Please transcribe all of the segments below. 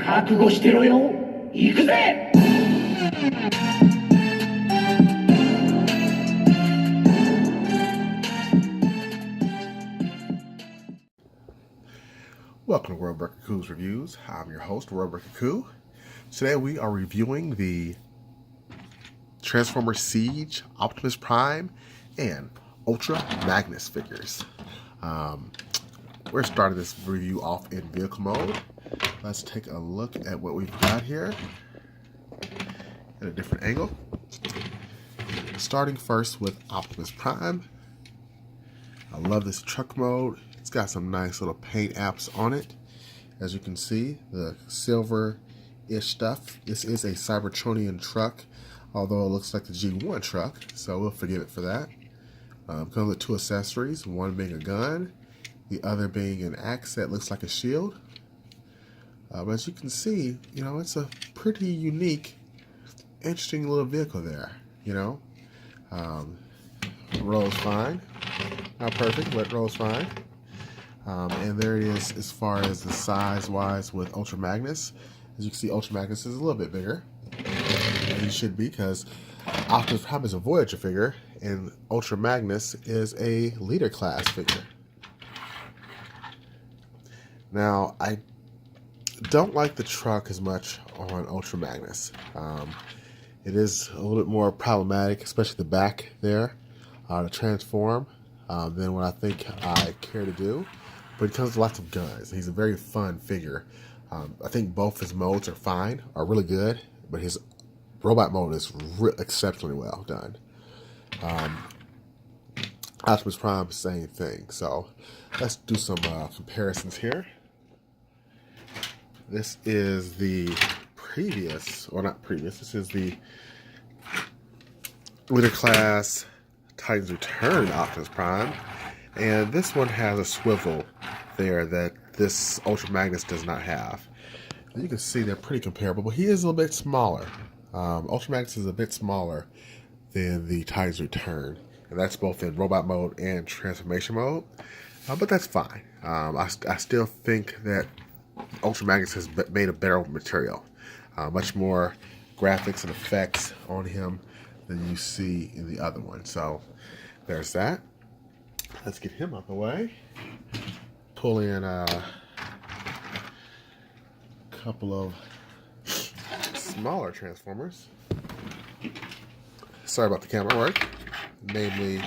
覚悟してろよ。行くぜ。Welcome to World Breaker Coo's Reviews. I'm your host, World Breaker Coo. Today we are reviewing the Transformer Siege, Optimus Prime, and Ultra Magnus figures. We're starting this review off in vehicle mode. Let's take a look at what we've got here at a different angle. Starting first with Optimus Prime. I love this truck mode. It's got some nice little paint apps on it. As you can see, the silver-ish stuff. This is a Cybertronian truck, although it looks like the G1 truck, so we'll forgive it for that. Comes with two accessories, one being a gun, the other being an axe that looks like a shield. But as you can see, it's a pretty unique, interesting little vehicle there, Rolls fine. Not perfect, but rolls fine. And there it is as far as the size-wise with Ultra Magnus. As you can see, Ultra Magnus is a little bit bigger. And he should be, because Optimus Prime is a Voyager figure, and Ultra Magnus is a Leader class figure. Now, I don't like the truck as much on Ultra Magnus. It is a little bit more problematic, especially the back there, to transform than what I think I care to do. But he comes with lots of guns. He's a very fun figure. I think both his modes are really good, but his robot mode is exceptionally well done. Optimus Prime, same thing. So let's do some comparisons here. This is the this is the Leader Class Titans Return Optimus Prime. And this one has a swivel there that this Ultra Magnus does not have. And you can see they're pretty comparable, but he is a little bit smaller. Ultra Magnus is a bit smaller than the Titans Return. And that's both in robot mode and transformation mode. But that's fine. I still think that Ultra Magnus has made a better material. Much more graphics and effects on him than you see in the other one. So there's that. Let's get him out the way. Pull in a couple of smaller Transformers. Sorry about the camera work. Namely,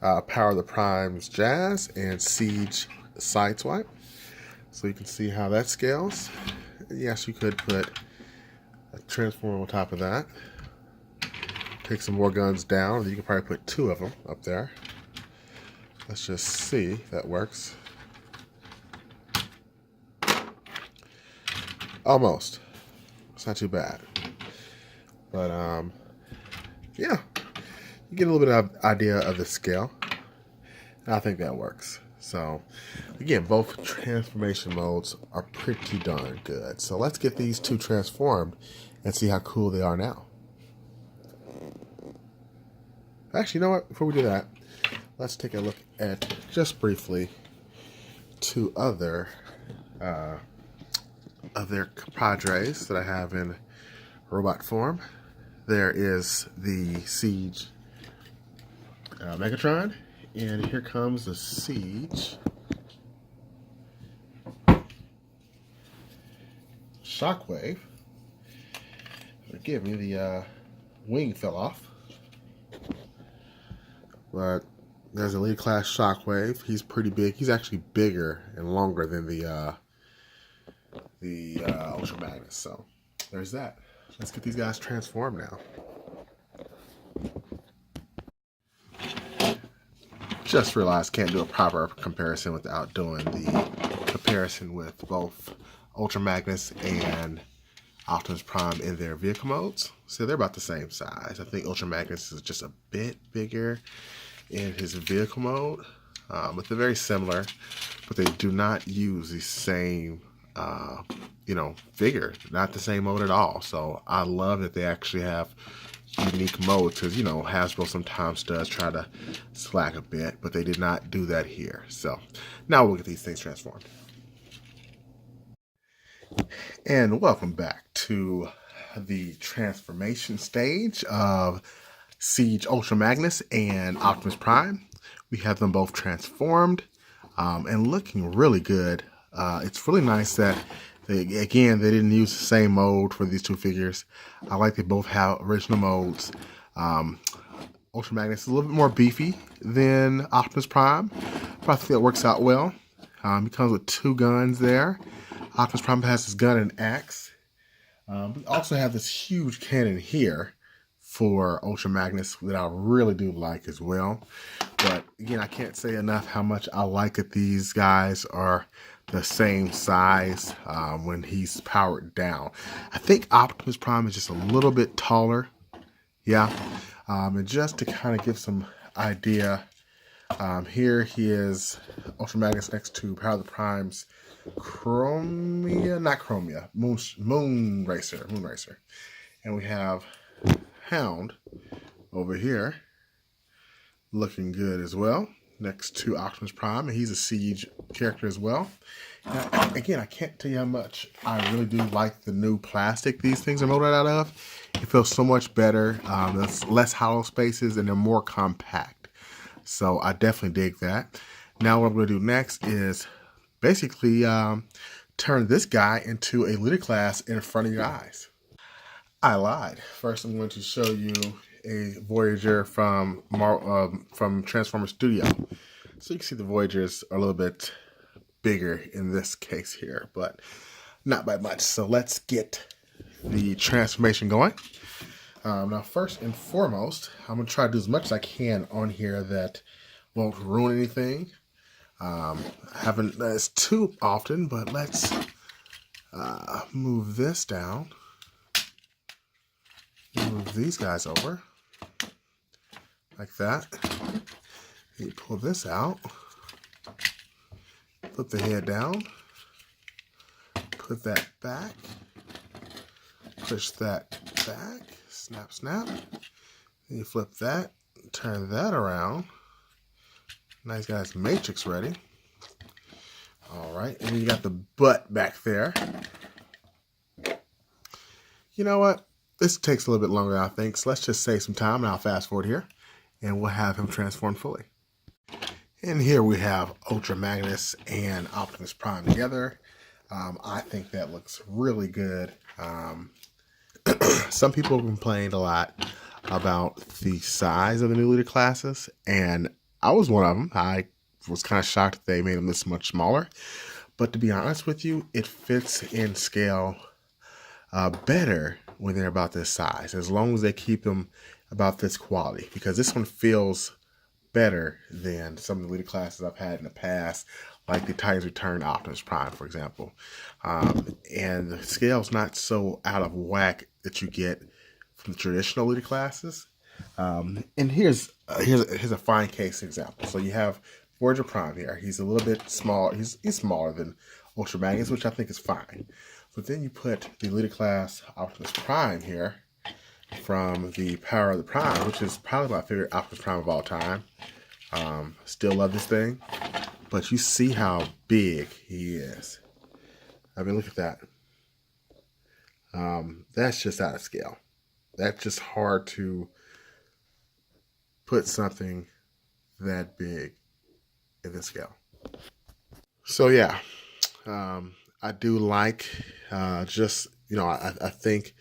Power of the Prime's Jazz and Siege Sideswipe. So you can see how that scales. Yes, you could put a Transformer on top of that. Take some more guns down. You can probably put two of them up there. Let's just see if that works. Almost. It's not too bad. But, yeah. You get a little bit of idea of the scale. And I think that works. So, again, both transformation modes are pretty darn good. So let's get these two transformed and see how cool they are now. Actually, you know what? Before we do that, let's take a look at, just briefly, two other compadres that I have in robot form. There is the Siege Megatron, and here comes the Siege Shockwave. Forgive me, the wing fell off. But there's a Leader Class Shockwave. He's pretty big. He's actually bigger and longer than the Ultra Magnus. So there's that. Let's get these guys transformed now. Just realized can't do a proper comparison without doing the comparison with both Ultra Magnus and Optimus Prime in their vehicle modes. So they're about the same size. I think Ultra Magnus is just a bit bigger in his vehicle mode, but they're very similar, but they do not use the same, figure, not the same mode at all. So I love that they actually have unique modes, because, Hasbro sometimes does try to slack a bit, but they did not do that here. So now we'll get these things transformed. And welcome back to the transformation stage of Siege Ultra Magnus and Optimus Prime. We have them both transformed and looking really good. It's really nice that, they didn't use the same mold for these two figures. I like they both have original molds. Ultra Magnus is a little bit more beefy than Optimus Prime, but I think that works out well. He comes with two guns there. Optimus Prime has his gun and axe. We also have this huge cannon here for Ultra Magnus that I really do like as well. But again, I can't say enough how much I like that these guys are the same size when he's powered down. I think Optimus Prime is just a little bit taller. Yeah. And just to kind of give some idea, here he is, Ultra Magnus next to Power of the Prime's Moon Racer. And we have Hound over here, looking good as well, next to Optimus Prime, and he's a Siege character as well. Now, again, I can't tell you how much I really do like the new plastic these things are molded out of. It feels so much better. There's less hollow spaces and they're more compact. So I definitely dig that. Now what I'm going to do next is basically turn this guy into a leader class in front of your eyes. I lied. First, I'm going to show you a Voyager from Transformers Studio. So you can see the Voyagers are a little bit bigger in this case here, but not by much. So let's get the transformation going. Now, first and foremost, I'm going to try to do as much as I can on here that won't ruin anything. I haven't done this too often, but let's move this down. Move these guys over like that. You pull this out, put the head down, put that back, push that back, snap, snap. Then you flip that, turn that around. Nice guys, matrix ready. All right, and then you got the butt back there. You know what? This takes a little bit longer, I think. So let's just save some time, and I'll fast forward here, and we'll have him transformed fully. And here we have Ultra Magnus and Optimus Prime together. I think that looks really good. Some people have complained a lot about the size of the new leader classes, and I was one of them. I was kind of shocked that they made them this much smaller. But to be honest with you, it fits in scale better when they're about this size, as long as they keep them about this quality, because this one feels better than some of the leader classes I've had in the past, like the Titans Return Optimus Prime, for example. And the scale's not so out of whack that you get from the traditional leader classes. And here's a fine case example. So you have Voyager Prime here. He's a little bit small. He's smaller than Ultra Magnus, which I think is fine. But then you put the leader class Optimus Prime here from the Power of the Prime, which is probably my favorite Optimus Prime of all time. Still love this thing. But you see how big he is. I mean, look at that. That's just out of scale. That's just hard to put something that big in this scale. So yeah, I do like I think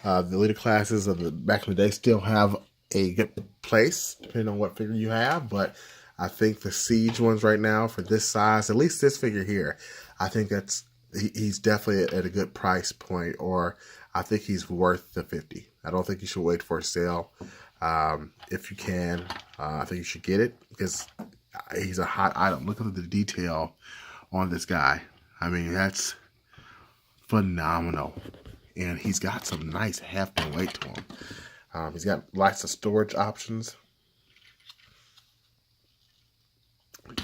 the leader classes of the back in the day still have a good place depending on what figure you have, but I think the Siege ones right now for this size, at least this figure here, I think he's definitely at a good price point, or I think he's worth the $50. I don't think you should wait for a sale. If you can, I think you should get it because he's a hot item. Look at the detail on this guy. I mean, that's phenomenal. And he's got some nice heft and weight to him. He's got lots of storage options.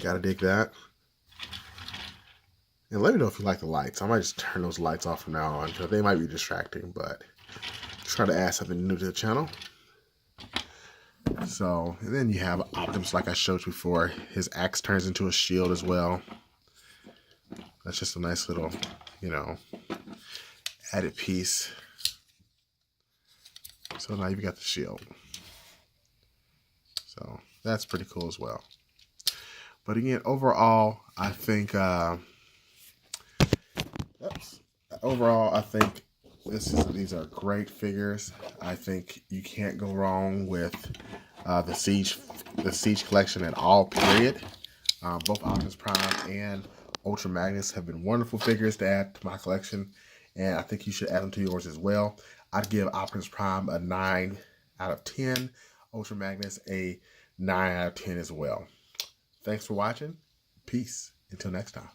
Gotta dig that. And let me know if you like the lights. I might just turn those lights off from now on because they might be distracting, but try to add something new to the channel. So, and then you have Optimus, like I showed you before. His axe turns into a shield as well. That's just a nice little, added piece. So now you've got the shield. So that's pretty cool as well. But again, overall, I think these are great figures. I think you can't go wrong with the Siege collection at all. Period. Both Optimus Prime and Ultra Magnus have been wonderful figures to add to my collection, and I think you should add them to yours as well. I'd give Optimus Prime a 9 out of 10. Ultra Magnus a 9 out of 10 as well. Thanks for watching. Peace. Until next time.